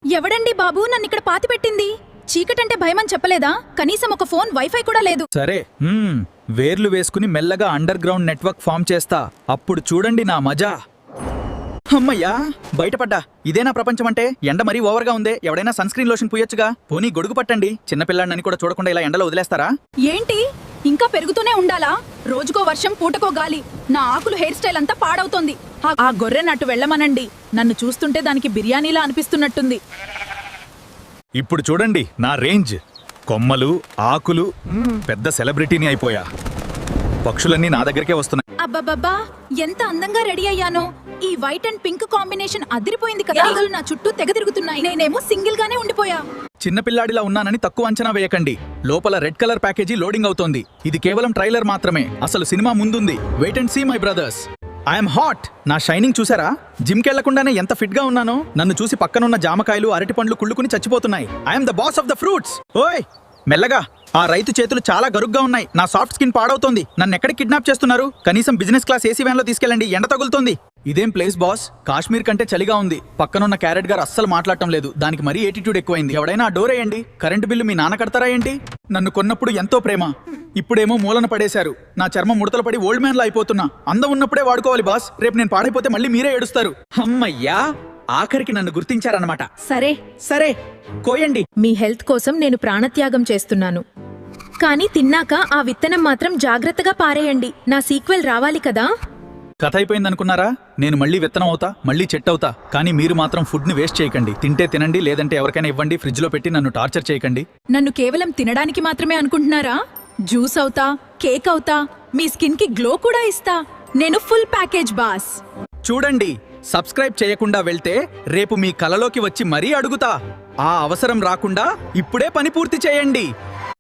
ఎవడండి బాబు నన్నిక్కడ పాతిపెట్టింది? చీకటంటే భయమని చెప్పలేదా? కనీసం ఒక ఫోన్ వైఫై కూడా లేదు. సరే వేర్లు వేసుకుని మెల్లగా అండర్ గ్రౌండ్ నెట్వర్క్ ఫామ్ చేస్తా. అప్పుడు చూడండి నా మజా. అమ్మయ్యా, బయటపడ్డా. ఇదేనా ప్రపంచం అంటే? ఎండ మరీ ఓవర్గా ఉందే. ఎవడైనా సన్ స్క్రీన్ లోషన్ పూయొచ్చుగా. పోనీ గొడుగు పట్టండి. చిన్నపిల్లాడిని కూడా చూడకుండా ఇలా ఎండలో వదిలేస్తారా? ఏంటి ఇంకా పెరుగుతూనే ఉండాలా? రోజుకో వర్షం పూటకో గాలి. నా ఆకులు హెయిర్ స్టైల్ అంతా పాడవుతోంది. ఆ గొర్రెనట్టు వెళ్ళమనండి. నన్ను చూస్తుంటే దానికి బిర్యానీలా అనిపిస్తున్నట్టుంది. ఇప్పుడు చూడండి నా రేంజ్. కొమ్మలు, ఆకులు, పెద్ద సెలబ్రిటీని అయిపోయా. పక్షులన్నీ నా దగ్గరికే వస్తున్నాయి. అబ్బబ్బబ్బా, ఎంత అందంగా రెడీ అయ్యానో! ఈ వైట్ అండ్ పింక్ కాంబినేషన్ అదిరిపోయింది కదా. ఈగలు నా చుట్టూ తెగ తిరుగుతున్నాయి. నేనేమో సింగిల్ గానే ఉండిపోయా. చిన్నపిల్లాడిలా ఉన్నానని తక్కువ అంచనా వేయకండి. లోపల రెడ్ కలర్ ప్యాకేజీ లోడింగ్ అవుతోంది. ఇది కేవలం ట్రైలర్ మాత్రమే. అసలు సినిమా ముందుంది. Wait and see my brothers. I'm hot. నా షైనింగ్ చూసారా? జిమ్ కెళ్లకుండానే ఎంత ఫిట్ గా ఉన్నానో. నన్ను చూసి పక్కనున్న జామకాయలు, అరటి పండ్లు కుళ్ళుకుని చచ్చిపోతున్నాయి. I'm the boss of the fruits. ఓయ్ మెల్లగా. ఆ రైతు చేతులు చాలా గరుగ్గా ఉన్నాయి. నా సాఫ్ట్ స్కిన్ పాడవుతోంది. నన్ను ఎక్కడికి కిడ్నాప్ చేస్తున్నారు? కనీసం బిజినెస్ క్లాస్ ఏసీ వ్యాన్ లో తీసుకెళ్ళండి. ఎండ తగులుతోంది. ఇదేం ప్లేస్ బాస్? కాశ్మీర్ కంటే చలిగా ఉంది. పక్కనున్న క్యారెట్ గారు అస్సలు మాట్లాడటం లేదు. దానికి మరీ ఏటిట్యూడ్ ఎక్కువైంది. ఎవడైనా ఆ డోర్ వేయండి. కరెంటు బిల్లు మీ నాన్న కడతారా ఏంటి? నన్ను కొన్నప్పుడు ఎంతో ప్రేమ, ఇప్పుడేమో మూలన పడేశారు. నా చర్మం ముడతలు పడి ఓల్డ్ మ్యాన్ లా అయిపోతున్నా. అందం ఉన్నప్పుడే వాడుకోవాలి బాస్. రేపు నేను పాడైపోతే మళ్ళీ మీరే ఏడుస్తారు. అమ్మయ్యా, ఆఖరికి నన్ను గుర్తించారన్నమాట. సరే సరే కోయండి. మీ హెల్త్ కోసం నేను ప్రాణత్యాగం చేస్తున్నాను. కానీ తిన్నాక ఆ విత్తనం మాత్రం జాగ్రత్తగా పారేయండి. నా సీక్వెల్ రావాలి కదా. కథ అయిపోయిందనుకున్నారా? నేను మళ్ళీ విత్తనం అవుతా, మళ్ళీ చెట్టు అవుతా. కానీ మీరు మాత్రం ఫుడ్ ని వేస్ట్ చేయకండి. తింటే తినండి, లేదంటే ఎవరికైనా ఇవ్వండి. ఫ్రిడ్జ్ లో పెట్టి నన్ను టార్చర్ చేయకండి. నన్ను కేవలం తినడానికి మాత్రమే అనుకుంటున్నారా? జ్యూస్ అవుతా, కేక్ అవుతా, మీ స్కిన్ కి గ్లో కూడా ఇస్తా. నేను ఫుల్ ప్యాకేజ్ బాస్. చూడండి, సబ్స్క్రైబ్ చేయకుండా వెళ్తే రేపు మీ కలలోకి వచ్చి మరీ అడుగుతా. ఆ అవసరం రాకుండా ఇప్పుడే పని పూర్తి చేయండి.